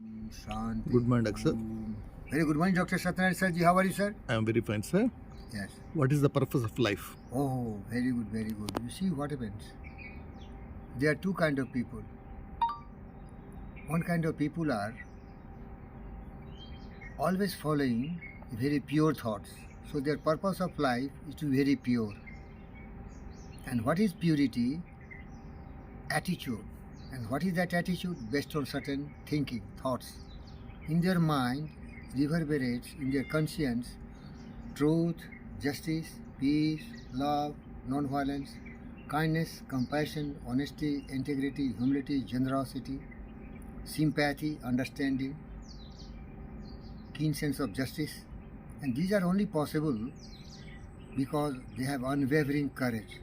Shanti. Good morning, Doctor. Om. Very good morning, Dr. Satyanarayana sir. How are you, sir? I am very fine, sir. Yes. What is the purpose of life? Oh, very good, very good. You see what happens? There are two kind of people. One kind of people are always following very pure thoughts. So their purpose of life is to be very pure. And what is purity? Attitude. And what is that attitude? Based on certain thinking, thoughts. In their mind reverberates in their conscience truth, justice, peace, love, non-violence, kindness, compassion, honesty, integrity, humility, generosity, sympathy, understanding, keen sense of justice. And these are only possible because they have unwavering courage.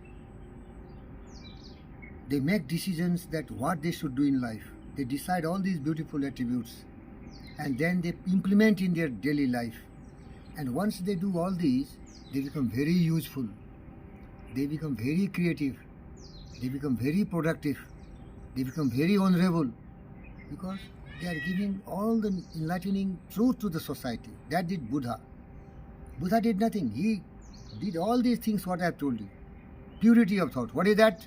They make decisions that what they should do in life. They decide all these beautiful attributes and then they implement in their daily life. And once they do all these, they become very useful. They become very creative. They become very productive. They become very honorable because they are giving all the enlightening truth to the society. That did Buddha. Buddha did nothing. He did all these things what I have told you. Purity of thought. What is that?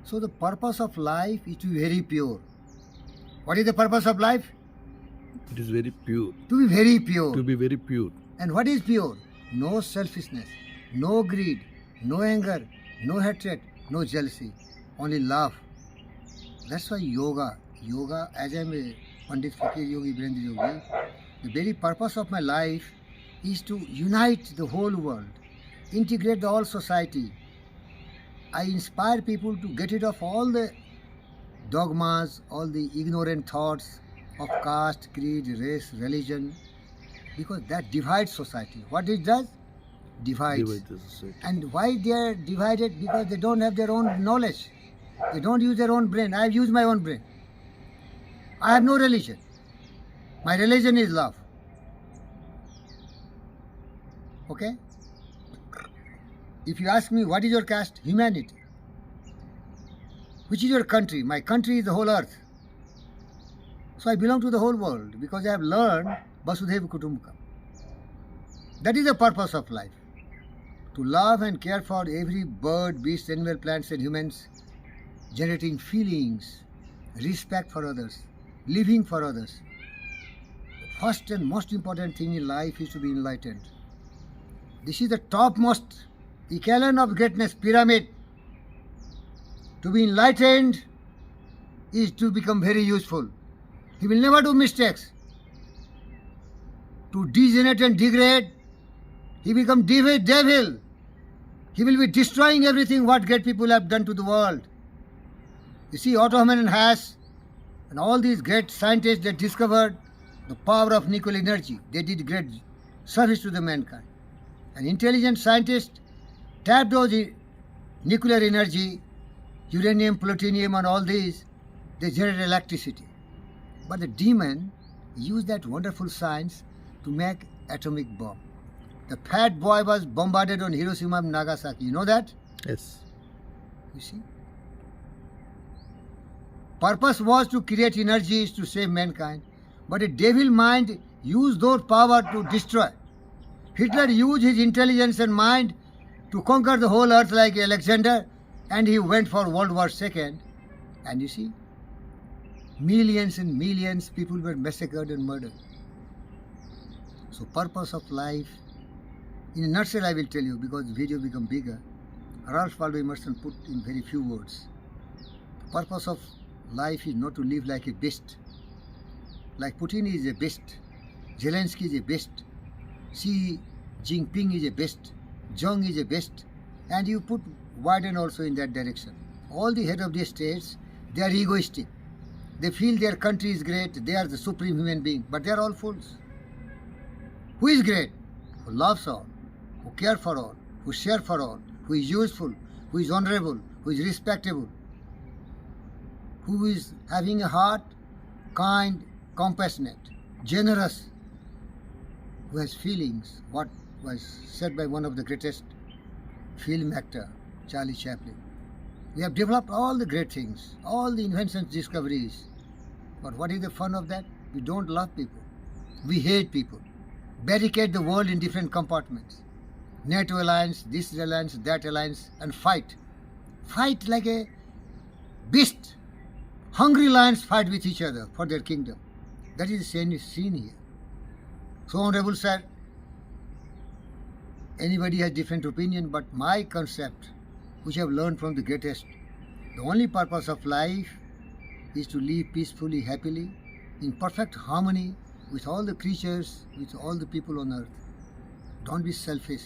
So the purpose of life is to be very pure. What is the purpose of life? It is very pure. To be very pure. To be very pure. And what is pure? No selfishness, no greed, no anger, no hatred, no jealousy, only love. That's why yoga, as I am a Pandit Fakir Yogi, Virendra Yogi, the very purpose of my life is to unite the whole world, integrate the whole society. I inspire people to get rid of all the dogmas, all the ignorant thoughts of caste, creed, race, religion, because that divides society. What it does? Divides. Divide the society. And why they are divided? Because they don't have their own knowledge. They don't use their own brain. I have used my own brain. I have no religion. My religion is love. Okay? If you ask me, what is your caste? Humanity. Which is your country? My country is the whole earth. So I belong to the whole world because I have learned Vasudhaiva Kutumbakam. That is the purpose of life. To love and care for every bird, beast, animal, plants and humans, generating feelings, respect for others, living for others. The first and most important thing in life is to be enlightened. This is the topmost echelon of greatness, pyramid. To be enlightened is to become very useful. He will never do mistakes. To degenerate and degrade, he become devil. He will be destroying everything what great people have done to the world. You see, Otto Hahn and Haas and all these great scientists that discovered the power of nuclear energy. They did great service to the mankind. An intelligent scientist tapped those nuclear energy, uranium, plutonium and all these, they generate electricity. But the demon used that wonderful science to make atomic bomb. The fat boy was bombarded on Hiroshima and Nagasaki. You know that? Yes. You see? Purpose was to create energies to save mankind. But a devil mind used those power to destroy. Hitler used his intelligence and mind to conquer the whole earth like Alexander, and he went for World War II. And you see, millions and millions people were massacred and murdered. So purpose of life, in a nutshell I will tell you because the video become bigger. Ralph Waldo Emerson put in very few words. The purpose of life is not to live like a beast. Like Putin is a beast, Zelensky is a beast, Xi Jinping is a beast, Zhang is a beast, and you put Biden also in that direction. All the head of the states, they are egoistic. They feel their country is great, they are the supreme human being, but they are all fools. Who is great? Who loves all, who cares for all, who shares for all, who is useful, who is honorable, who is respectable, who is having a heart, kind, compassionate, generous, who has feelings, what was said by one of the greatest film actor, Charlie Chaplin. We have developed all the great things, all the inventions, discoveries. But what is the fun of that? We don't love people. We hate people. Barricade the world in different compartments. NATO alliance, this alliance, that alliance, and fight. Fight like a beast. Hungry lions fight with each other for their kingdom. That is the scene here. So, Honorable Sir, anybody has different opinion, but my concept, which I have learned from the greatest, the only purpose of life is to live peacefully, happily, in perfect harmony with all the creatures, with all the people on earth. Don't be selfish.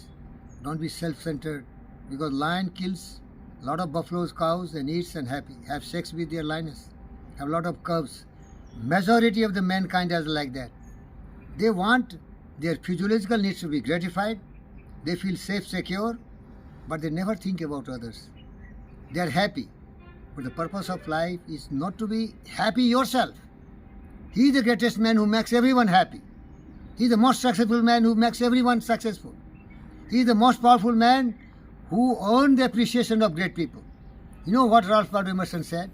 Don't be self-centered, because lion kills a lot of buffaloes, cows, and eats and have sex with their lioness, have a lot of cubs. Majority of the mankind is like that. They want their physiological needs to be gratified. They feel safe, secure, but they never think about others. They are happy. But the purpose of life is not to be happy yourself. He is the greatest man who makes everyone happy. He is the most successful man who makes everyone successful. He is the most powerful man who earned the appreciation of great people. You know what Ralph Waldo Emerson said?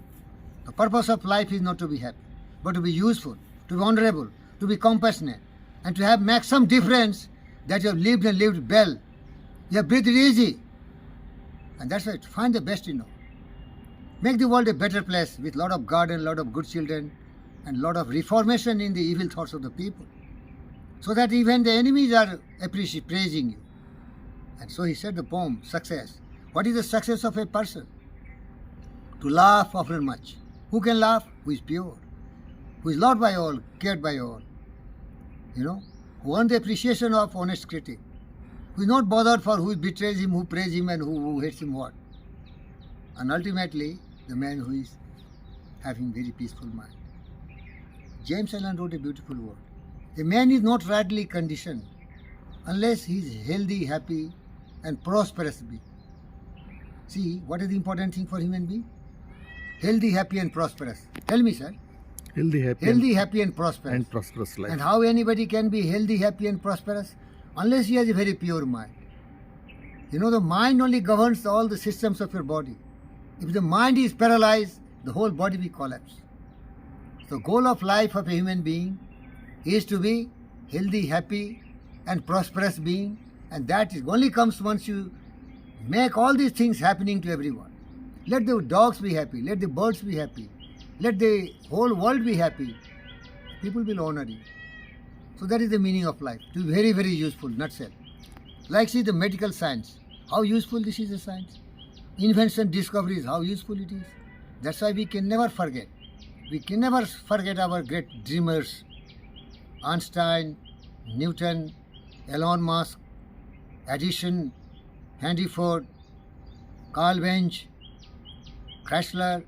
The purpose of life is not to be happy, but to be useful, to be honorable, to be compassionate, and to make some difference, that you have lived and lived well. You have breathed easy. And that's right. Find the best in all. Make the world a better place with a lot of garden, a lot of good children, and a lot of reformation in the evil thoughts of the people, so that even the enemies are praising you. And so he said the poem, Success. What is the success of a person? To laugh often much. Who can laugh? Who is pure, who is loved by all, cared by all, who earned the appreciation of honest critic, who is not bothered for who betrays him, who praise him, and who hates him what. And ultimately, the man who is having very peaceful mind. James Allen wrote a beautiful word. A man is not rightly conditioned unless he is healthy, happy, and prosperous being. See, what is the important thing for human being? Healthy, happy, and prosperous. Tell me, sir. Healthy, happy, and prosperous. and prosperous life. And how anybody can be healthy, happy, and prosperous? Unless he has a very pure mind. The mind only governs all the systems of your body. If the mind is paralyzed, the whole body will collapse. The goal of life of a human being is to be healthy, happy, and prosperous being, and that is only comes once you make all these things happening to everyone. Let the dogs be happy, let the birds be happy, let the whole world be happy. People will honor you. So that is the meaning of life. To be very, very useful, nutshell. Like see the medical science. How useful this is a science. Invention, discoveries, how useful it is. That's why we can never forget. We can never forget our great dreamers. Einstein, Newton, Elon Musk, Edison, Henry Ford, Carl Benz, Chrysler,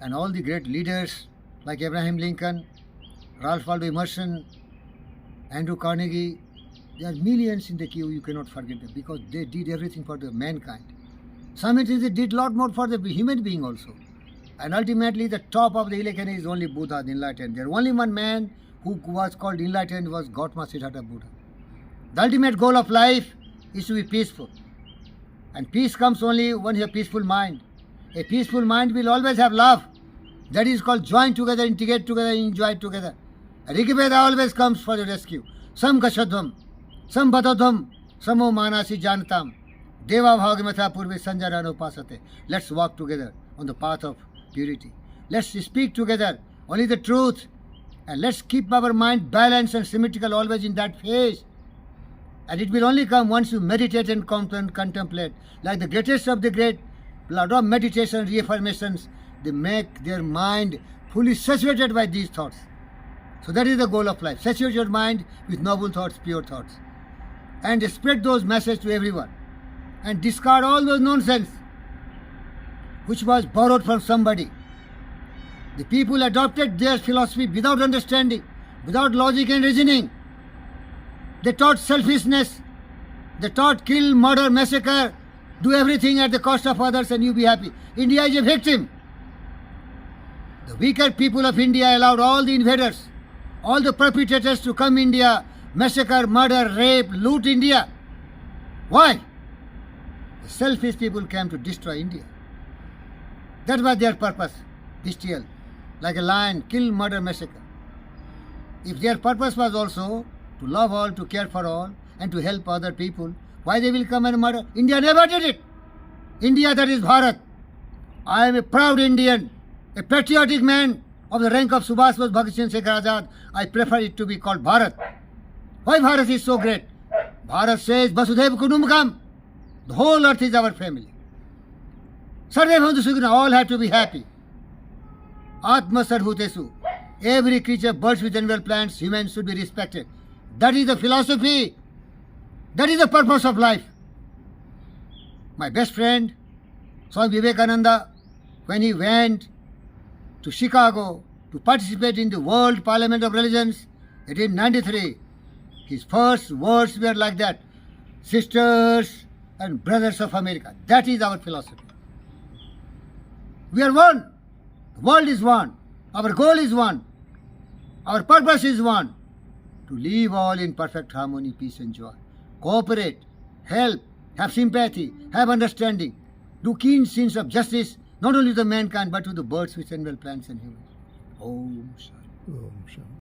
and all the great leaders like Abraham Lincoln, Ralph Waldo Emerson, Andrew Carnegie. There are millions in the queue, you cannot forget them, because they did everything for the mankind. Some they did a lot more for the human being also. And ultimately the top of the hill is only Buddha, the enlightened. There only one man who was called enlightened was Gautama Siddhartha Buddha. The ultimate goal of life is to be peaceful. And peace comes only when you have a peaceful mind. A peaceful mind will always have love. That is called join together, integrate together, enjoy together. Rigveda always comes for the rescue. Sam gashadham, sam badadham, samo manasi janatam. Deva bhagamatha purve sanjarano pasate. Let's walk together on the path of purity. Let's speak together only the truth. And let's keep our mind balanced and symmetrical always in that phase. And it will only come once you meditate and contemplate. Like the greatest of the great, lot of meditation, reaffirmations, they make their mind fully saturated by these thoughts. So that is the goal of life. Saturate your mind with noble thoughts, pure thoughts. And spread those messages to everyone. And discard all those nonsense which was borrowed from somebody. The people adopted their philosophy without understanding, without logic and reasoning. They taught selfishness. They taught kill, murder, massacre, do everything at the cost of others and you be happy. India is a victim. The weaker people of India allowed all the invaders, all the perpetrators to come India, massacre, murder, rape, loot India. Why? The selfish people came to destroy India. That was their purpose, bestial, like a lion, kill, murder, massacre. If their purpose was also to love all, to care for all, and to help other people, why they will come and murder? India never did it. India, that is Bharat. I am a proud Indian, a patriotic man of the rank of Subhash Bhagat Singh Shekhar Azad. I prefer it to be called Bharat. Why Bharat is so great? Bharat says, Vasudhaiva Kutumbakam. The whole earth is our family. Sarve Bhavantu Sukhina, all have to be happy. Atma Sarvbhutesu. Every creature, birds with animal plants, humans should be respected. That is the philosophy. That is the purpose of life. My best friend, Swami Vivekananda, when he went to Chicago to participate in the World Parliament of Religions in 1893, his first words were like that: sisters and brothers of America. That is our philosophy. We are one. The world is one. Our goal is one. Our purpose is one. To live all in perfect harmony, peace and joy. Cooperate, help, have sympathy, have understanding. Do keen sense of justice, not only to mankind, but to the birds, fish, animal, plants and humans. Om Shanti. Om Shanti.